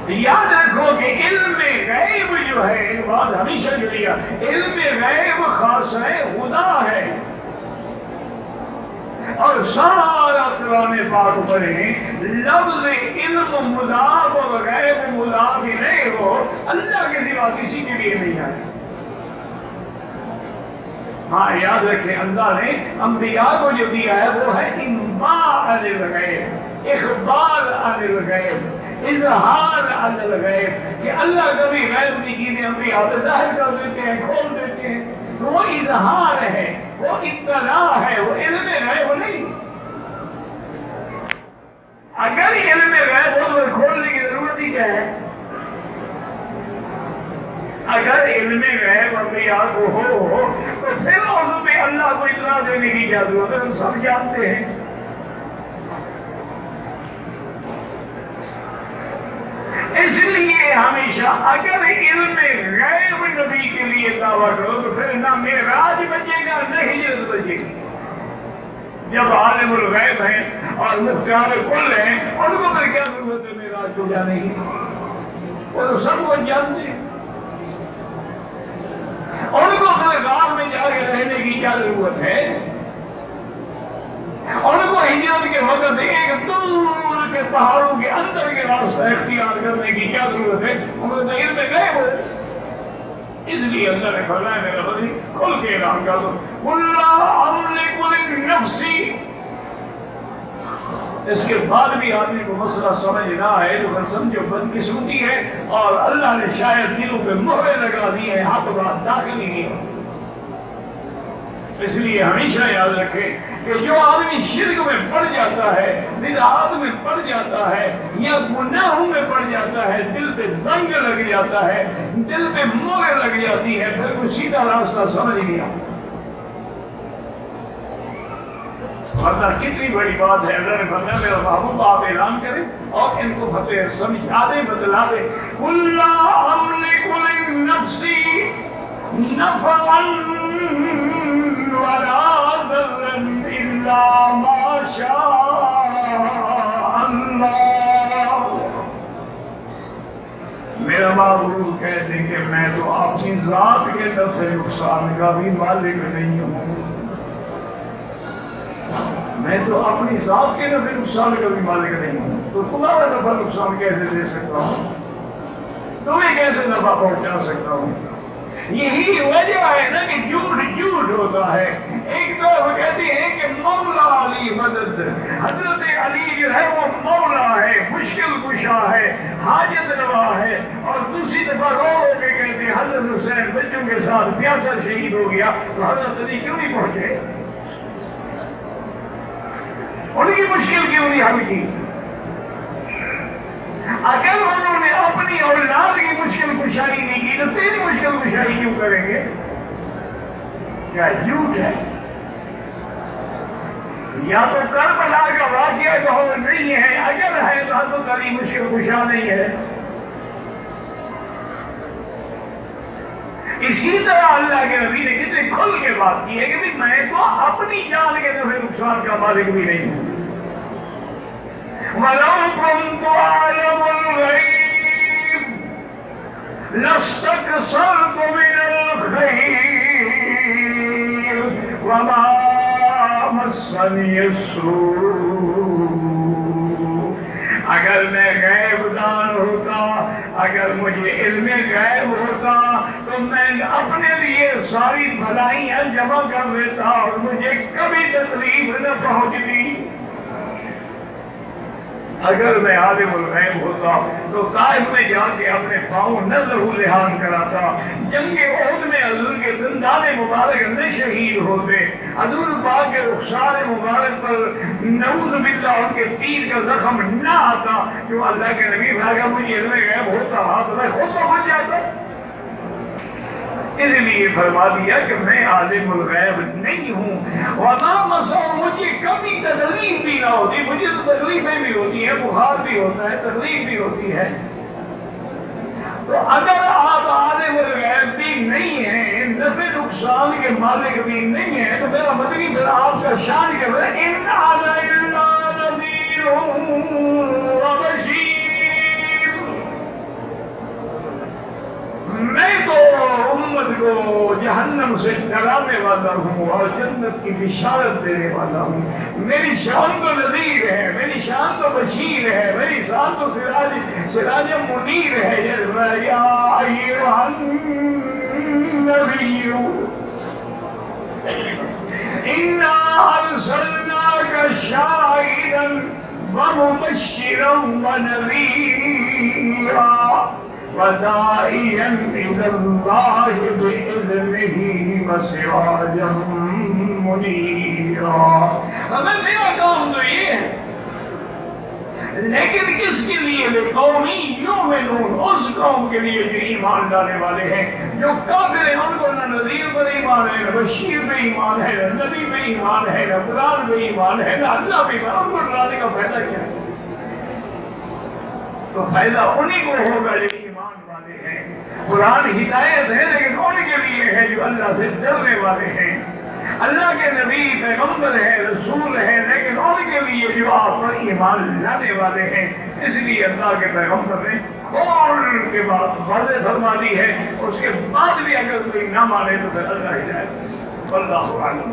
یاد رکھو کہ علم غیب جو ہے، بات ہمیشہ جو لیا، علم غیب خاص ہے، خدا ہے. اور سارا قرآن پاک پڑھیں، لفظ علم مضاف اور غیب مضاف نہیں ہو، اللہ کے سوا کسی کے لیے نہیں ہے. ہاں یاد رکھیں اللہ نے انبیاء کو جو دیا ہے وہ ہے انباء عن الغیب، اخبار عن الغیب، اظہار عن الغیب، کہ اللہ کبھی غیب کی چیزیں انبیاء کو ظاہر کر دیتے ہیں، کھول دیتے ہیں. تو وہ اظہار ہے، وہ اطلاع ہے، وہ علم غیب نہیں. اگر علم غیب ہو تو کھولنے کی ضرورت ہی کیا ہے؟ اگر علم غیب انبیاء کو ہو تو پھر اس میں اللہ کو اطلاع دینے کی کیا ضرورت ہے؟ ہم سب جانتے ہیں. اس لیے ہمیشہ اگر علم غیب نبی کے لیے دعویٰ کرو تو پھر نہ معراج بچے گا نہ ہجرت بچے گی. جب عالم الغیب ہیں اور مختار کل ہیں، ان کو پھر کیا ضرورت ہے معراج کو جانے کی؟ وہ تو سب کو جانتے ہیں. ان کو پھر غار میں جا کے رہنے کی کیا ضرورت ہے؟ ان کو ہجرت کے وقت ایک دور کے پہاڑوں کے اندر کے راستہ اختیار کرنے کی کیا ضرورت ہے؟ ان کو علم غیب ہو. اس لیے اللہ نے فرمایا میرا بھائی کھل کے اعلان کر دو قل لا املک لنفسی. اس کے بعد بھی آدمی کو مسئلہ سمجھ نہ آئے تو پھر سمجھو بدقسمتی ہے اور اللہ نے شاید دلوں پہ مہرے لگا دی ہے، حق بات داخل ہی نہیں ہوتی. اس لیے ہمیشہ یاد رکھے کہ جو آدمی شرک میں پڑ جاتا ہے، بدعات میں پڑ جاتا ہے یا گناہوں میں پڑ جاتا ہے، دل پہ زنگ لگ جاتا ہے، دل پہ مہرے لگ جاتی ہے، پھر کوئی سیدھا راستہ سمجھ نہیں آتا. اللہ کتنی بڑی بات ہے. اللہ نے فرمایا میرا محبوب آپ اعلان کریں اور ان کو فتح سمجھا دیں، بتلا دیں. قل لا املک لنفسی نفعا ولا ضرا الا ما شاء اللہ. میرا محبوب کہتے ہیں کہ میں تو اپنی ذات کے نفع نقصان کا بھی مالک نہیں ہوں. میں تو اپنی ذات کے نفع نقصان کا بھی مالک نہیں ہوں، تو تمہارا نفع نقصان کیسے دے سکتا ہوں؟ تمہیں کیسے نفع پہنچا سکتا ہوں؟ یہی وجہ ہے نا کہ جھوٹ ہوتا ہے. ایک طرف کہتے ہیں کہ مولا علی مدد، حضرت علی جو ہے وہ مولا ہے، مشکل کشا ہے، حاجت روا ہے، اور دوسری دفعہ رو رو کے کہتے ہیں حضرت حسین بچوں کے ساتھ پیاسا شہید ہو گیا. تو حضرت علی کیوں نہیں پہنچے؟ ان کی مشکل کیوں نہیں حل کی؟ اگر انہوں نے اپنی اولاد کی مشکل کشائی نہیں کی تو تیری مشکل کشائی کیوں کریں گے؟ کیا جھوٹ ہے؟ یا تو کربلا کا واقعہ کہو نہیں ہے، اگر ہے تو حضرت علی مشکل کشا نہیں ہے. اسی طرح اللہ کے نبی نے کتنے کھل کے بات کی ہے کہ میں تو اپنی جان کے نفع نقصان کا مالک بھی نہیں ہوں. وَلَوْ كُنْتُ أَعْلَمُ الْغَيْبَ لَاسْتَكْثَرْتُ مِنَ الْخَيْرِ وَمَا مَسَّنِيَ السُّوءُ. اگر میں غیب دان ہوتا، اگر مجھے علم غیب ہوتا تو میں اپنے لیے ساری بھلائیاں جمع کر لیتا اور مجھے کبھی تکلیف نہ پہنچتی. اگر میں عالم الغیب ہوتا تو طائف میں جا کے اپنے پاؤں نظر و لحاظ کراتا. جنگ احد میں حضور کے دندان مبارک نہ شہید ہوتے، حضور پاک کے رخسار مبارک پر نعوذ باللہ ان کے تیر کا زخم نہ آتا. جو اللہ کے نبی بھاگا مجھے علم غیب ہوتا تو میں خود تو بن جاتا. اس لیے فرما دیا کہ میں عالم الغیب نہیں ہوں. وَمَا مَسَّنِيَ، مجھے کبھی تکلیف بھی نہ ہوتی. مجھے تو تکلیفیں بھی ہوتی ہیں، بخار بھی ہوتا ہے، تکلیف بھی ہوتی ہے. تو اگر آپ عالم الغیب بھی نہیں ہیں، نفع نقصان کے مالک بھی نہیں ہیں، تو میرا مطلب پھر آپ کا شان کیا ہے؟ إِنْ أَنَا إِلَّا نَذِيرٌ وَبَشِيرٌ. کو جہنم سے ڈرانے والا ہوں اور جنت کی بشارت دینے والا ہوں. میری شان تو نذیر ہے، میری شان تو بشیر ہے، میری شان تو سراج منیر ہے. یا ایھا النبی انا ارسلناک شاہدا ومبشرا ونذیرا وداعیا الی اللہ بإذنہ وسراجا منیرا. ہمیں میرا کام تو یہ ہے، لیکن کس کے لیے؟ قومی یؤمنون، اس قوم کے لیے جو ایمان لانے والے ہیں. جو کافر ہیں ان کو نہ نذیر پر ایمان ہے، نہ بشیر پہ ایمان ہے، نہ نبی پہ ایمان ہے، نہ قرآن پہ ایمان ہے، نہ اللہ پہ ایمان. ان کو ڈرانے کا فائدہ کیا ہے؟ تو فائدہ انہی کو ہوگا جو ایمان والے ہیں. قرآن ہدایت ہے لیکن ان کے لیے ہے جو اللہ سے ڈرنے والے ہیں. اللہ کے نبی پیغمبر ہے، رسول ہے، لیکن ان کے لیے جو آپ پر ایمان لانے والے ہیں. اس لیے اللہ کے پیغمبر نے کھول کے بعد واضح فرما دی ہے. اس کے بعد بھی اگر کوئی نہ مانے تو پھر اللہ ہدایت. واللہ اعلم.